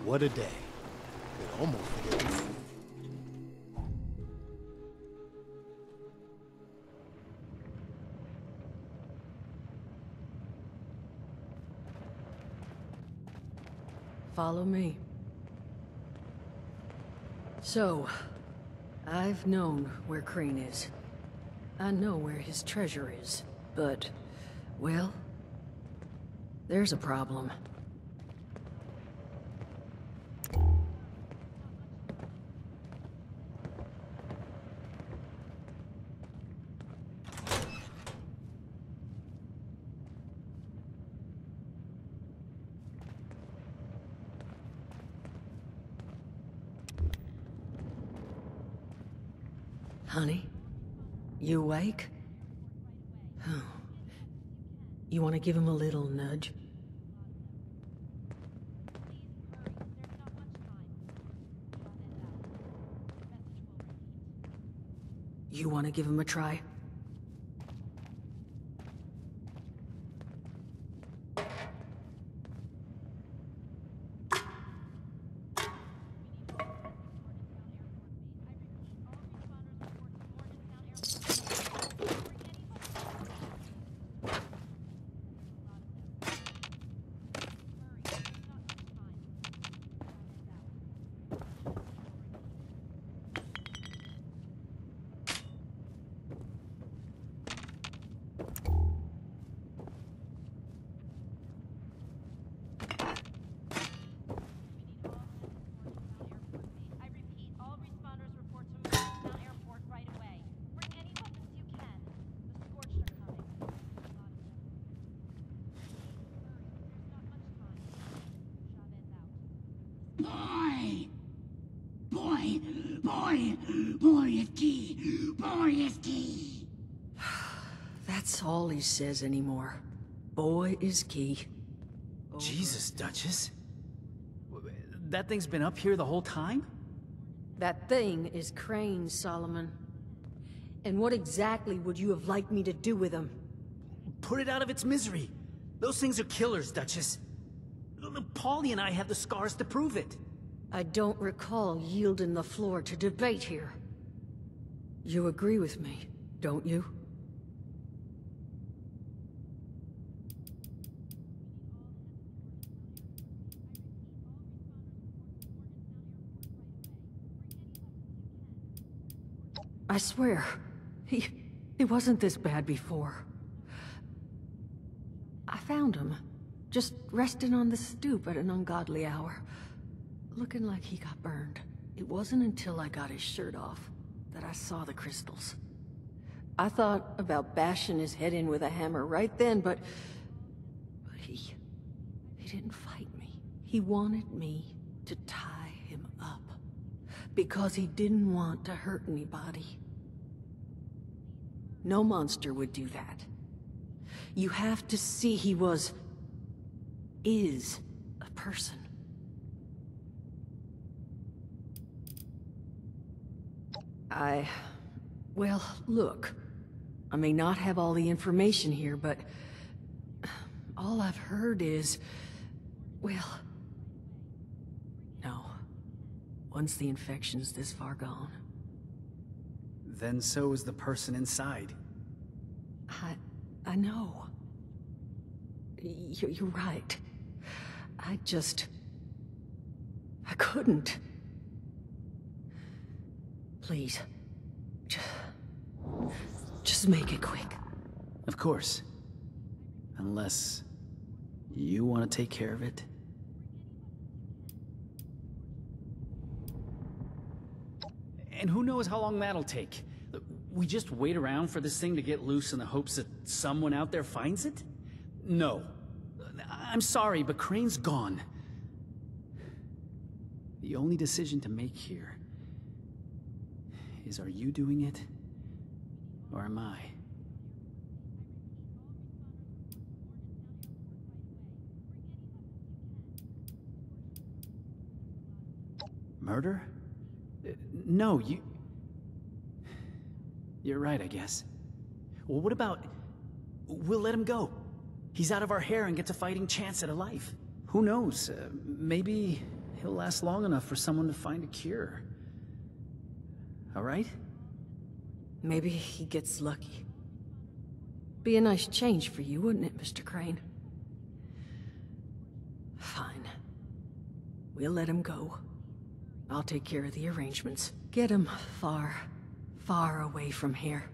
What a day. Could almost forget. Follow me. So, I've known where Crane is. I know where his treasure is, but, well, there's a problem. Honey? You awake? Oh. You want to give him a little nudge? You want to give him a try? Boy is key. Boy is key. That's all he says anymore. Boy is key. Jesus, Duchess. That thing's been up here the whole time? That thing is Crane, Solomon. And what exactly would you have liked me to do with him? Put it out of its misery. Those things are killers, Duchess. Paulie and I have the scars to prove it. I don't recall yielding the floor to debate here. You agree with me, don't you? I swear, he wasn't this bad before. I found him, just resting on the stoop at an ungodly hour, looking like he got burned. It wasn't until I got his shirt off that I saw the crystals. I thought about bashing his head in with a hammer right then, but he didn't fight me. He wanted me to tie him up, because he didn't want to hurt anybody. No monster would do that. You have to see he is a person. Well, look, I may not have all the information here, but all I've heard is, well, no. Once the infection's this far gone. Then so is the person inside. I know. You're right. I couldn't. Please. Just make it quick. Of course. Unless you want to take care of it. And who knows how long that'll take? We just wait around for this thing to get loose in the hopes that someone out there finds it? No. I'm sorry, but Crane's gone. The only decision to make here is, are you doing it, or am I? Murder? No, you... You're right, I guess. Well, what about... we'll let him go. He's out of our hair and gets a fighting chance at a life. Who knows? Maybe he'll last long enough for someone to find a cure. All right? Maybe he gets lucky. Be a nice change for you, wouldn't it, Mr. Crane? Fine. We'll let him go. I'll take care of the arrangements. Get him far, far away from here.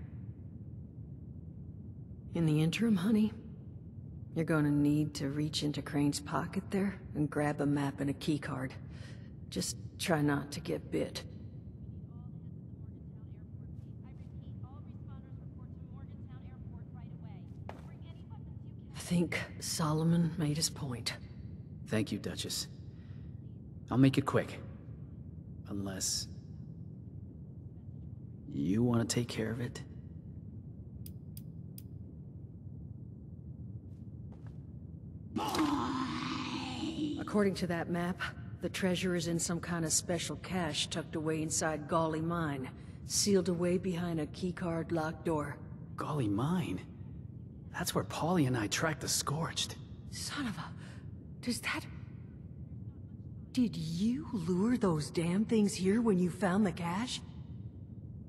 In the interim, honey, you're gonna need to reach into Crane's pocket there and grab a map and a keycard. Just try not to get bit. I think Solomon made his point. Thank you, Duchess. I'll make it quick. Unless... you want to take care of it? According to that map, the treasure is in some kind of special cache tucked away inside Gawley Mine, sealed away behind a keycard locked door. Golly mine. That's where Paulie and I tracked the Scorched. Son of a... does that... did you lure those damn things here when you found the cache?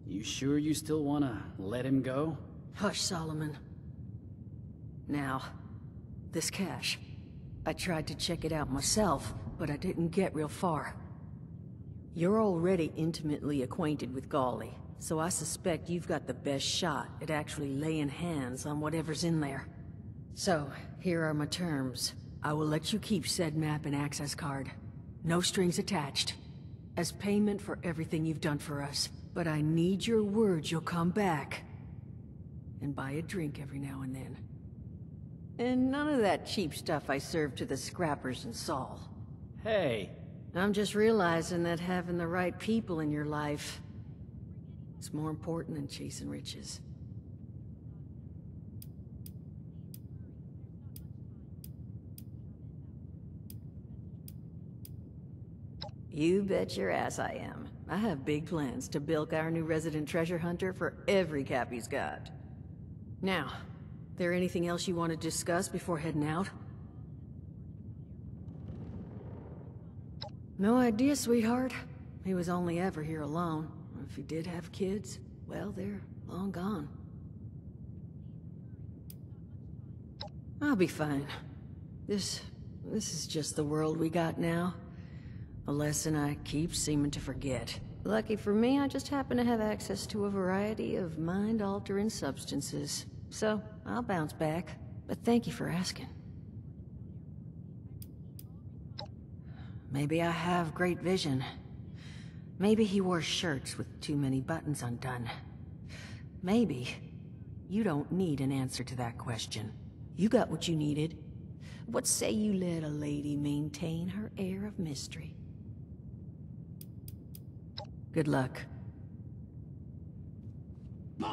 You sure you still want to let him go? Hush, Solomon. Now, this cache. I tried to check it out myself, but I didn't get real far. You're already intimately acquainted with Gawley, so I suspect you've got the best shot at actually laying hands on whatever's in there. So, here are my terms. I will let you keep said map and access card. No strings attached. As payment for everything you've done for us. But I need your word you'll come back. And buy a drink every now and then. And none of that cheap stuff I serve to the scrappers in Saul. Hey. I'm just realizing that having the right people in your life is more important than chasing riches. You bet your ass I am. I have big plans to bilk our new resident treasure hunter for every cap he's got. Now, there anything else you want to discuss before heading out? No idea, sweetheart. He was only ever here alone. If he did have kids, well, they're long gone. I'll be fine. This is just the world we got now. A lesson I keep seeming to forget. Lucky for me, I just happen to have access to a variety of mind-altering substances. So, I'll bounce back. But thank you for asking. Maybe I have great vision. Maybe he wore shirts with too many buttons undone. Maybe you don't need an answer to that question. You got what you needed. What say you let a lady maintain her air of mystery? Good luck. Boy!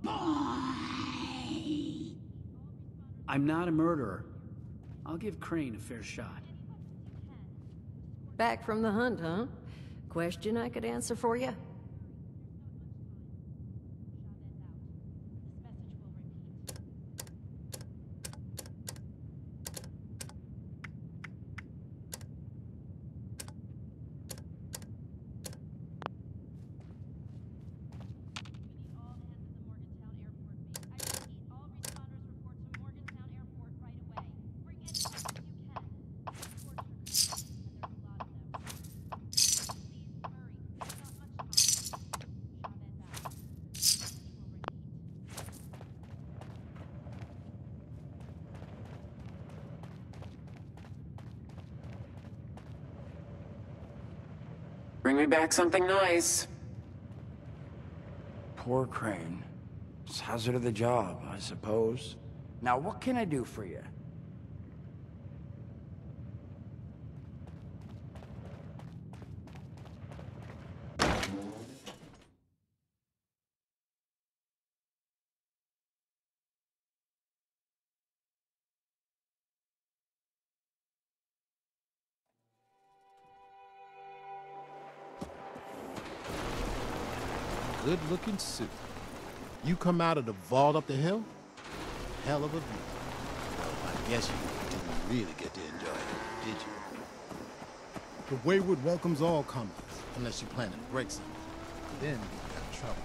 Boy! I'm not a murderer. I'll give Crane a fair shot. Back from the hunt, huh? Question I could answer for you? Bring me back something nice. Poor Crane. It's hazard of the job, I suppose. Now, what can I do for you? good-looking suit. You come out of the vault up the hill? Hell of a view. Well, I guess you didn't really get to enjoy it, did you? The Wayward welcomes all comers, unless you plan to break something. Then you got trouble.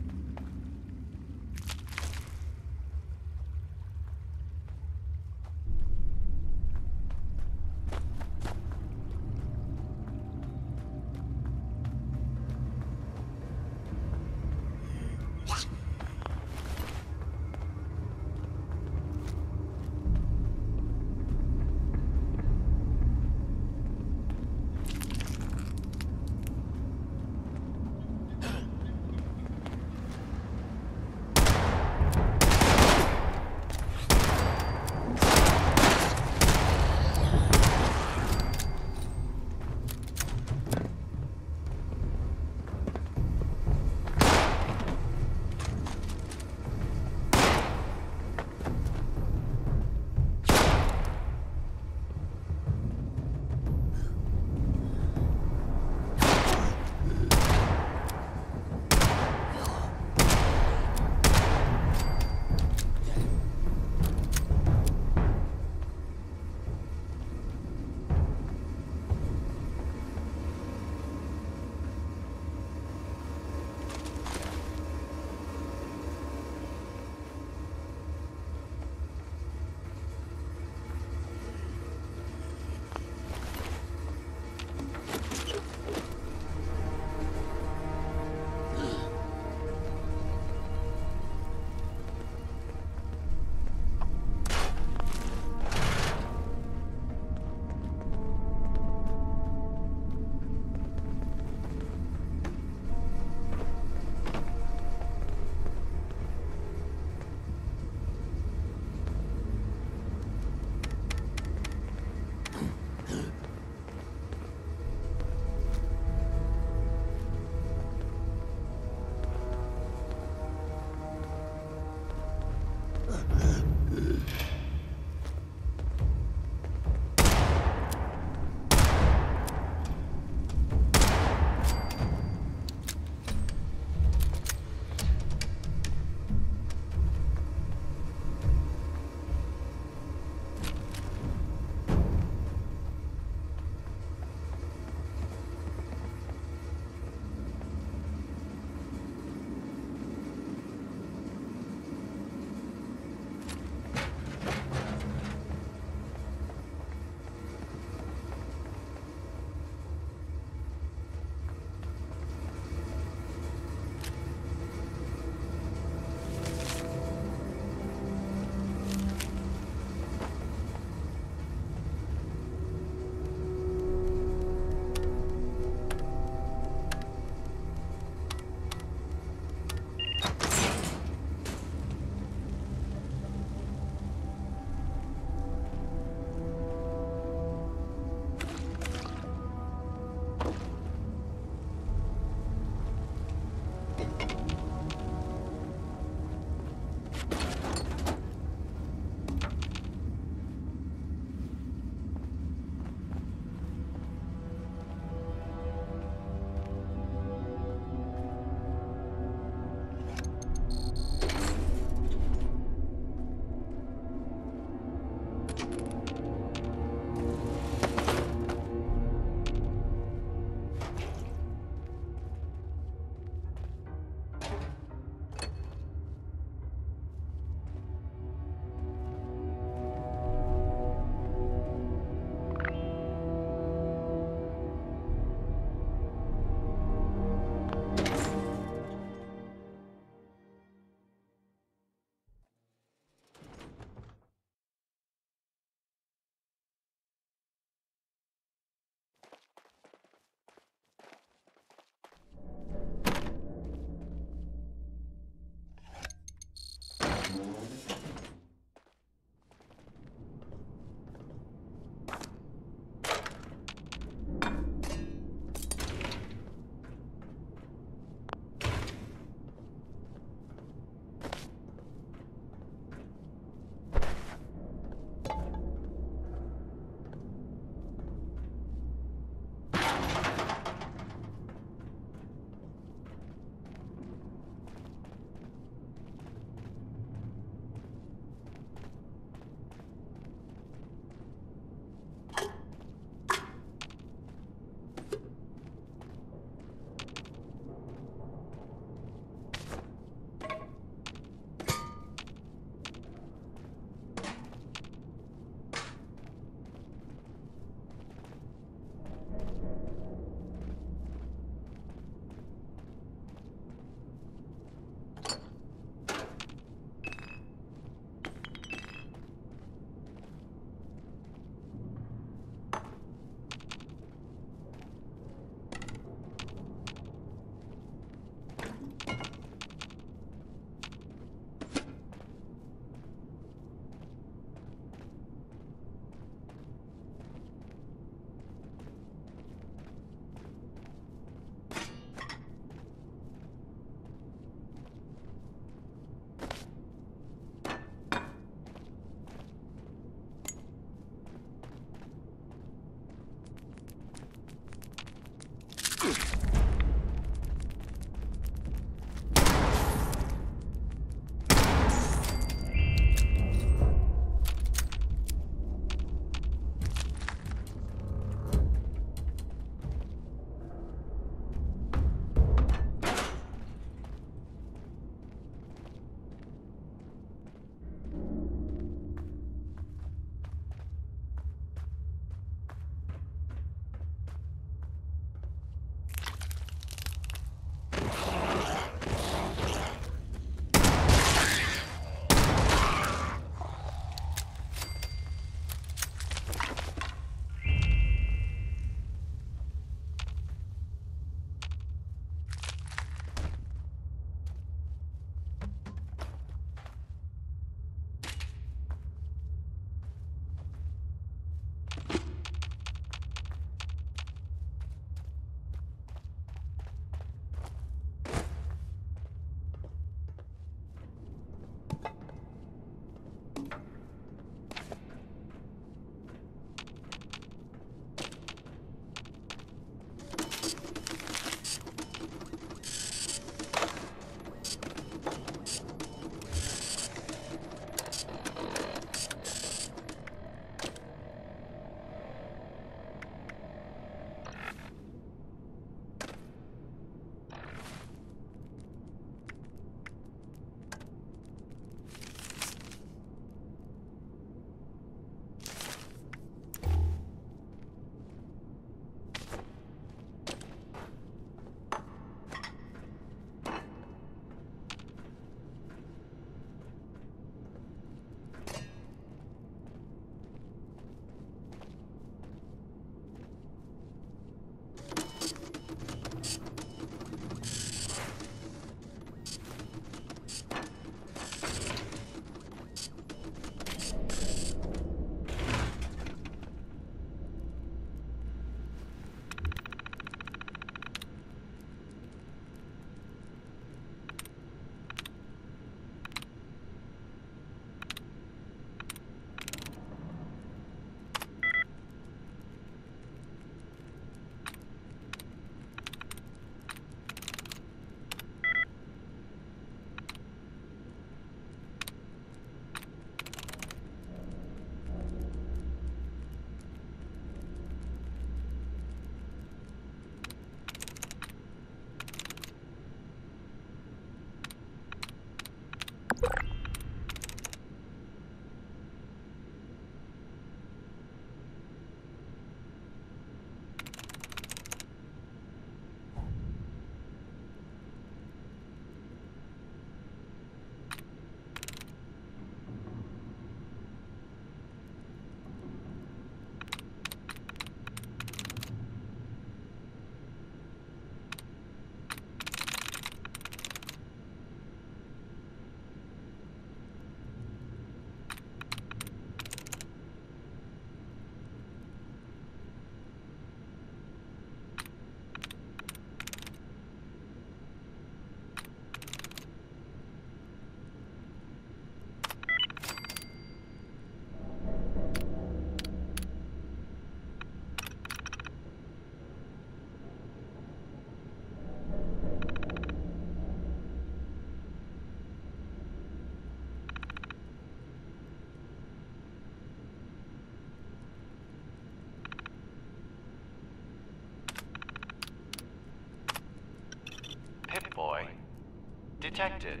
detected.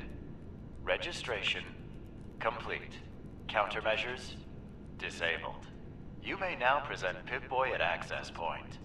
Registration complete. Countermeasures disabled. You may now present Pip-Boy at access point.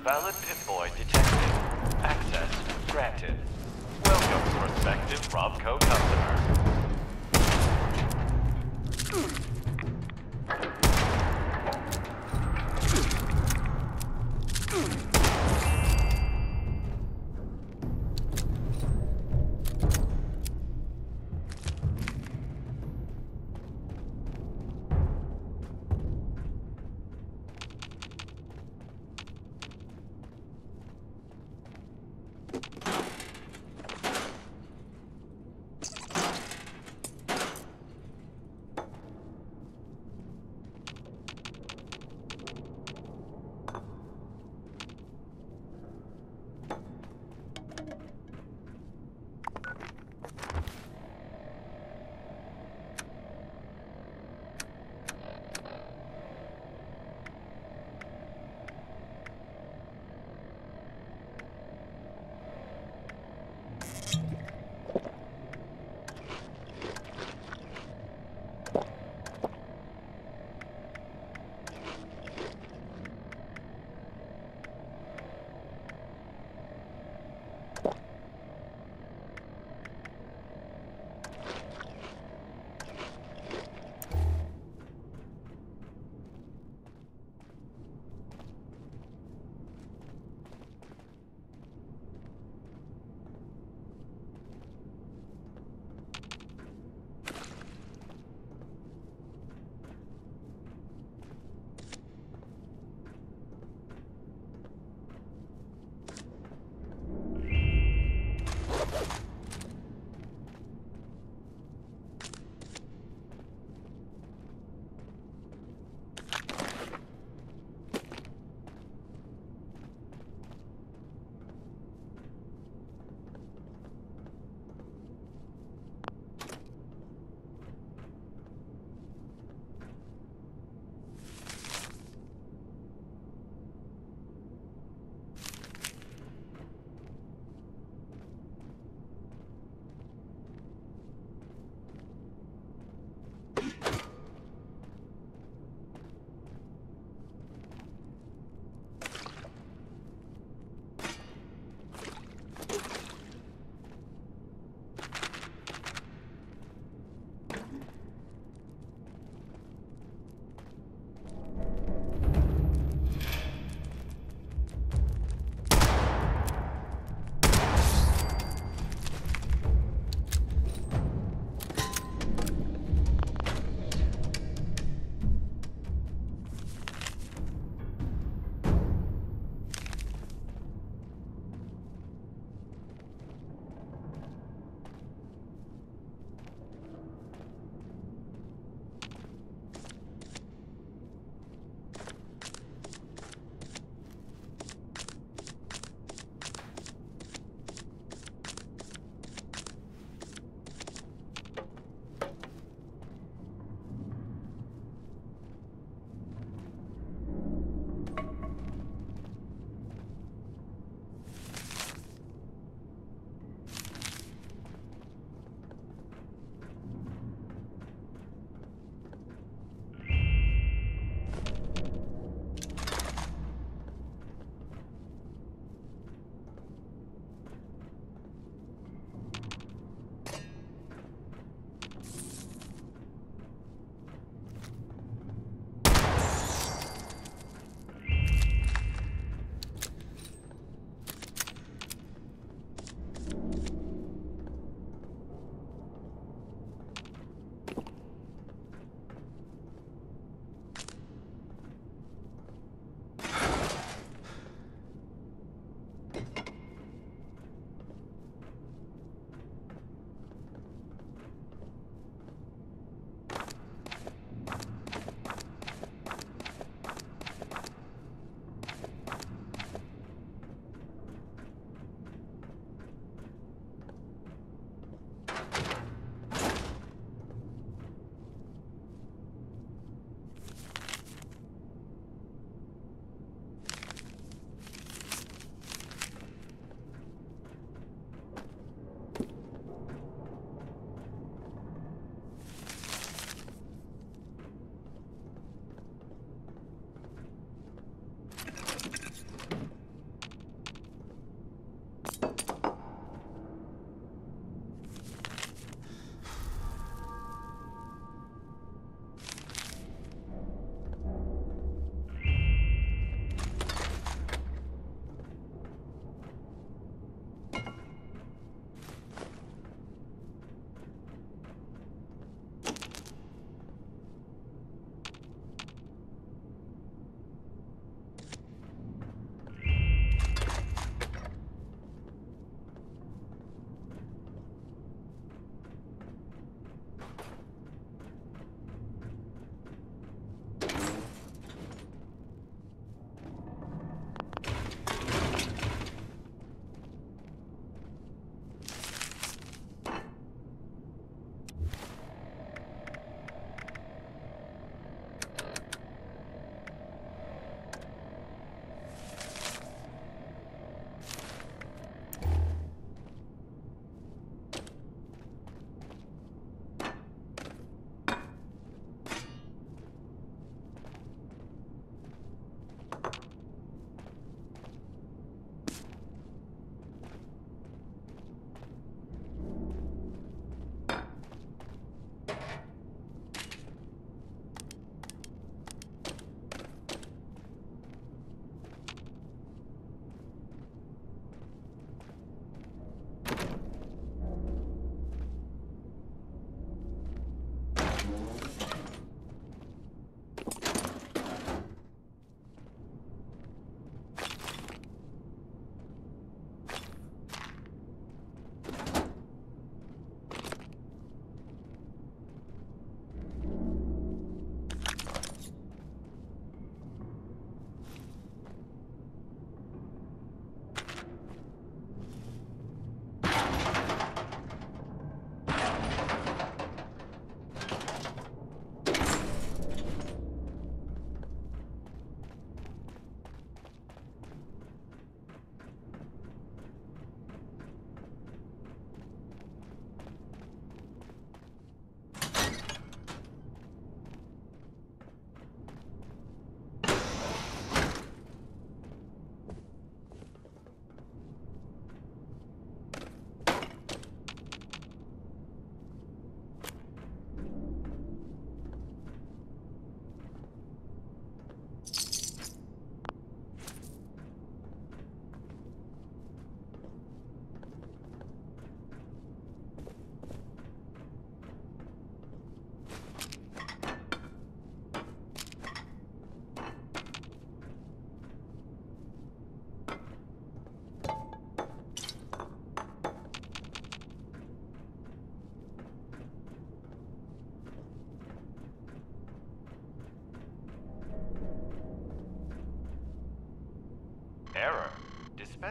Valid Pip-Boy detected. Access granted. Welcome, prospective Robco customer.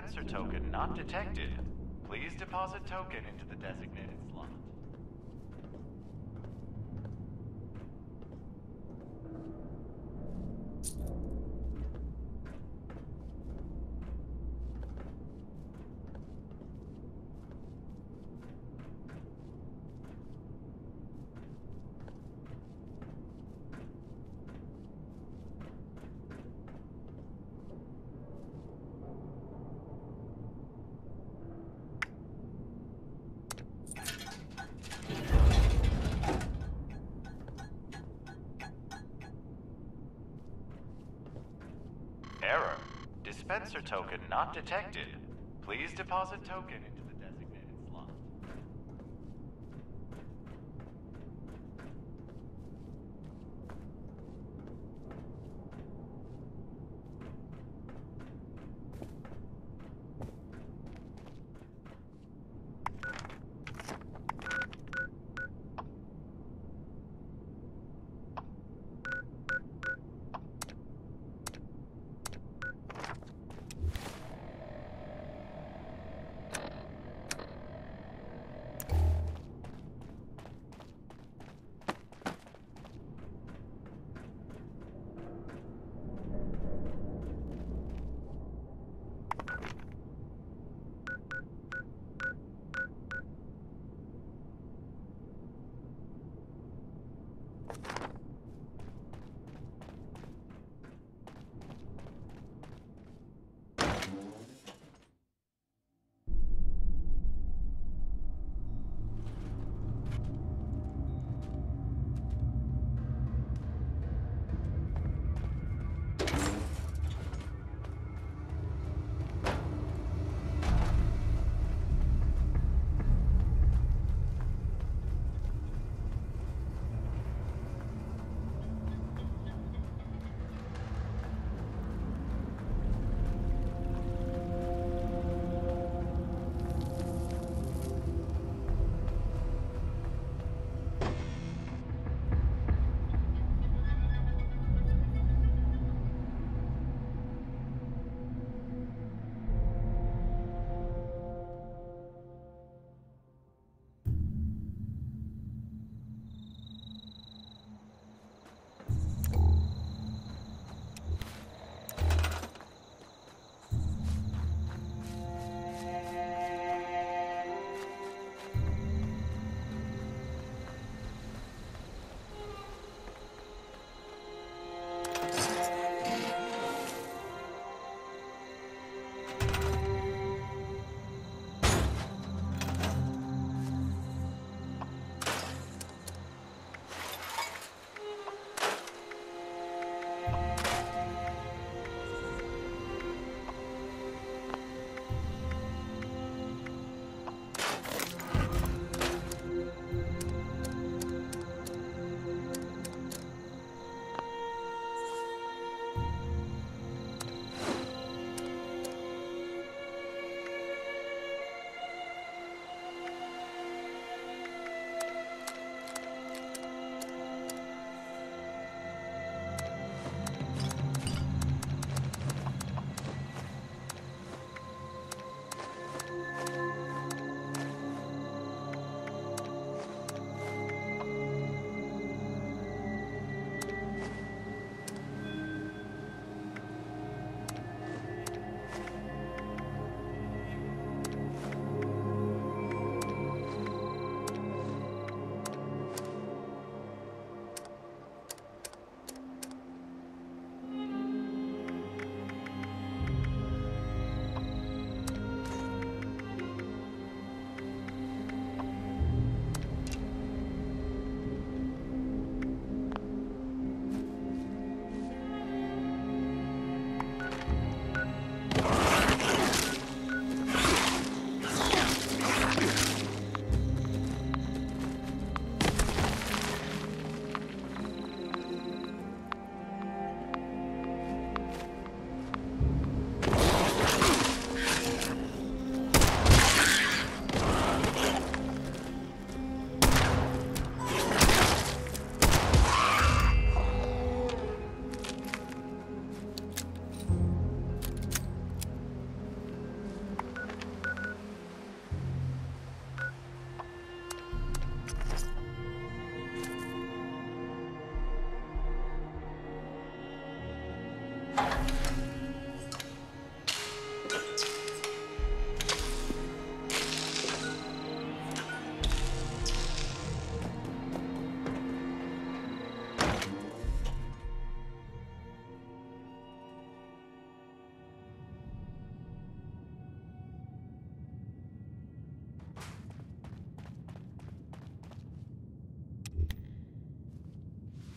Dispenser token not detected. Please deposit token into the designated slot. Error. Dispenser token not detected. Please deposit token into the designated slot.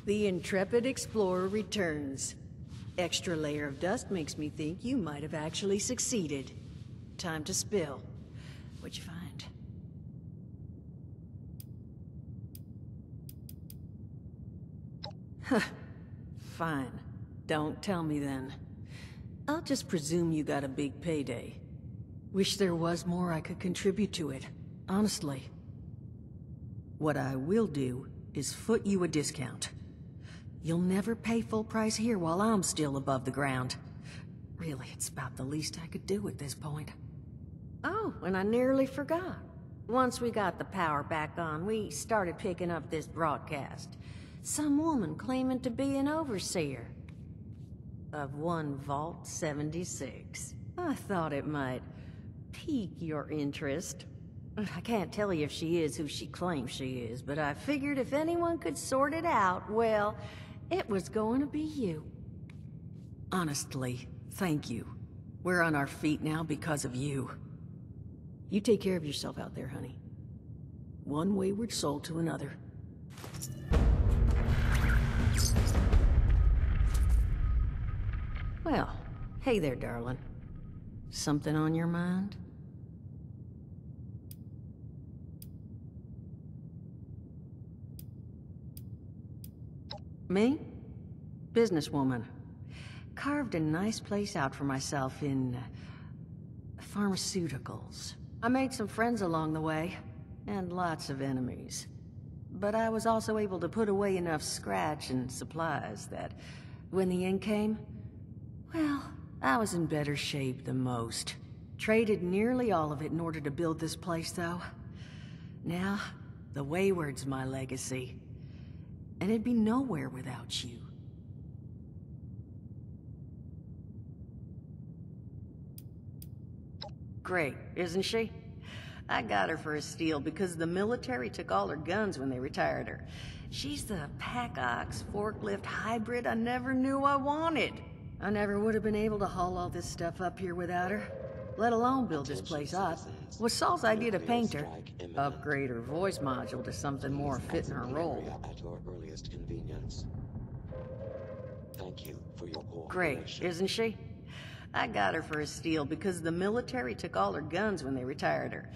The intrepid explorer returns. Extra layer of dust makes me think you might have actually succeeded. Time to spill. What'd you find? Huh. Fine. Don't tell me then. I'll just presume you got a big payday. Wish there was more I could contribute to it, honestly. What I will do is foot you a discount. You'll never pay full price here while I'm still above the ground. Really, it's about the least I could do at this point. Oh, and I nearly forgot. Once we got the power back on, we started picking up this broadcast. Some woman claiming to be an overseer of one Vault 76. I thought it might pique your interest. I can't tell you if she is who she claims she is, but I figured if anyone could sort it out, well, it was going to be you. Honestly, thank you. We're on our feet now because of you. You take care of yourself out there, honey. One wayward soul to another. Well, hey there, darling. Something on your mind? Me? Businesswoman. Carved a nice place out for myself in pharmaceuticals. I made some friends along the way, and lots of enemies. But I was also able to put away enough scratch and supplies that when the end came, well, I was in better shape than most. Traded nearly all of it in order to build this place, though. Now, the Wayward's my legacy. And it'd be nowhere without you. Great, isn't she? I got her for a steal because the military took all her guns when they retired her. She's the pack-ox forklift hybrid I never knew I wanted. I never would have been able to haul all this stuff up here without her, let alone build this place up. Was Saul's idea to paint her, upgrade her voice module to something more fitting her role. At your earliest convenience. Thank you for your Great, isn't she? I got her for a steal because the military took all her guns when they retired her.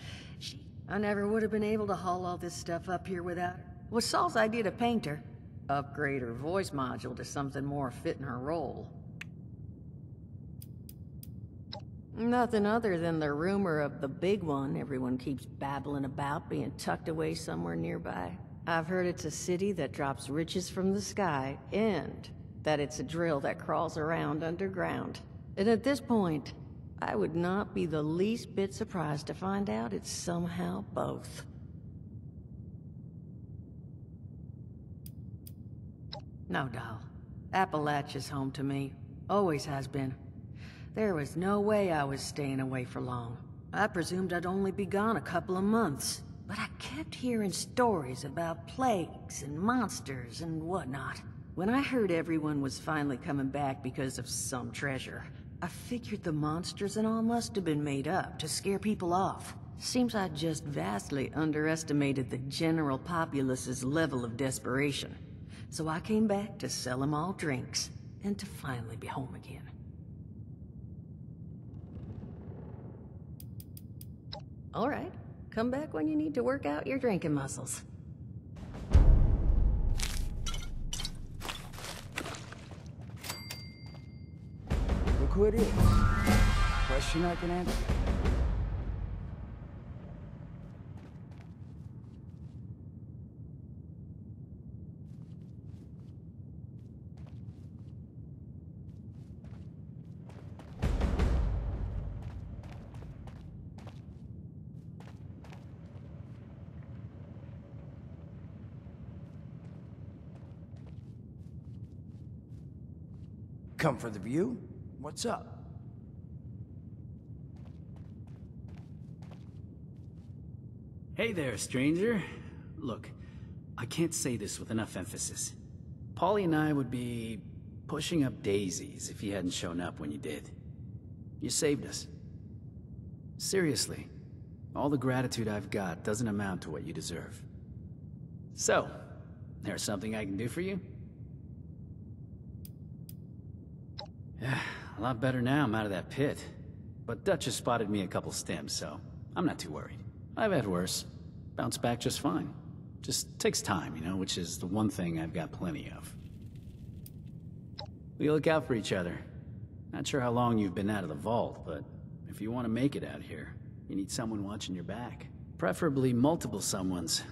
I never would have been able to haul all this stuff up here without her. Was Saul's idea to paint her, upgrade her voice module to something more fitting her role. Nothing other than the rumor of the big one everyone keeps babbling about being tucked away somewhere nearby. I've heard it's a city that drops riches from the sky, and that it's a drill that crawls around underground. And at this point, I would not be the least bit surprised to find out it's somehow both. No, doll. Appalachia's home to me. Always has been. There was no way I was staying away for long. I presumed I'd only be gone a couple of months. But I kept hearing stories about plagues and monsters and whatnot. When I heard everyone was finally coming back because of some treasure, I figured the monsters and all must have been made up to scare people off. Seems I just vastly underestimated the general populace's level of desperation. So I came back to sell them all drinks, and to finally be home again. All right, come back when you need to work out your drinking muscles. Look who it is. Question I can answer. Come for the view? What's up? Hey there, stranger. Look, I can't say this with enough emphasis. Paulie and I would be pushing up daisies if you hadn't shown up when you did. You saved us. Seriously, all the gratitude I've got doesn't amount to what you deserve. So, there's something I can do for you? Yeah, a lot better now I'm out of that pit. But Dutch has spotted me a couple stims, so I'm not too worried. I've had worse. Bounce back just fine. Just takes time, you know, which is the one thing I've got plenty of. We look out for each other. Not sure how long you've been out of the vault, but if you want to make it out here, you need someone watching your back. Preferably multiple someones.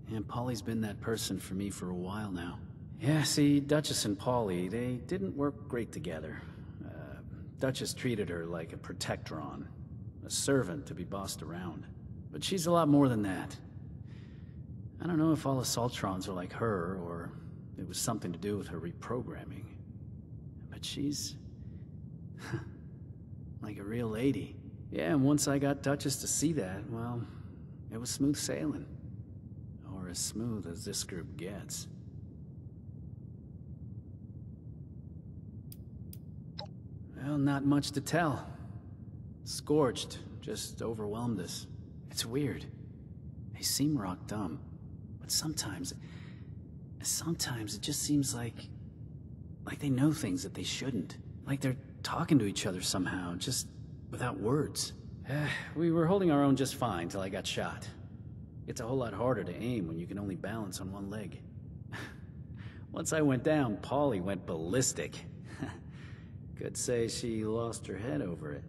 And Polly's been that person for me for a while now. Yeah, see, Duchess and Polly, they didn't work great together. Duchess treated her like a protectron, a servant to be bossed around. But she's a lot more than that. I don't know if all Assaultrons are like her, or it was something to do with her reprogramming. But she's... like a real lady. Yeah, and once I got Duchess to see that, well, it was smooth sailing. Or as smooth as this group gets. Well, not much to tell. Scorched, just overwhelmed us. It's weird. They seem rock dumb, but sometimes it just seems like they know things that they shouldn't. Like they're talking to each other somehow, just without words. We were holding our own just fine till I got shot. It's a whole lot harder to aim when you can only balance on one leg. Once I went down, Polly went ballistic. Could say she lost her head over it.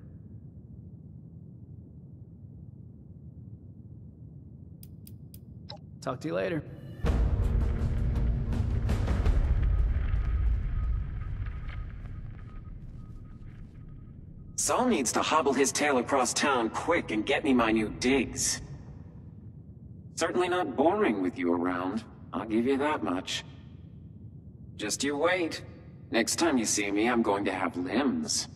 Talk to you later. Saul needs to hobble his tail across town quick and get me my new digs. Certainly not boring with you around, I'll give you that much. Just you wait. Next time you see me, I'm going to have limbs.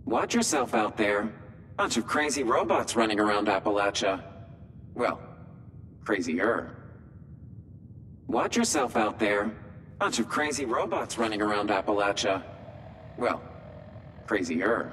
Watch yourself out there. Bunch of crazy robots running around Appalachia. Well, crazier. Watch yourself out there. Bunch of crazy robots running around Appalachia. Well, crazier.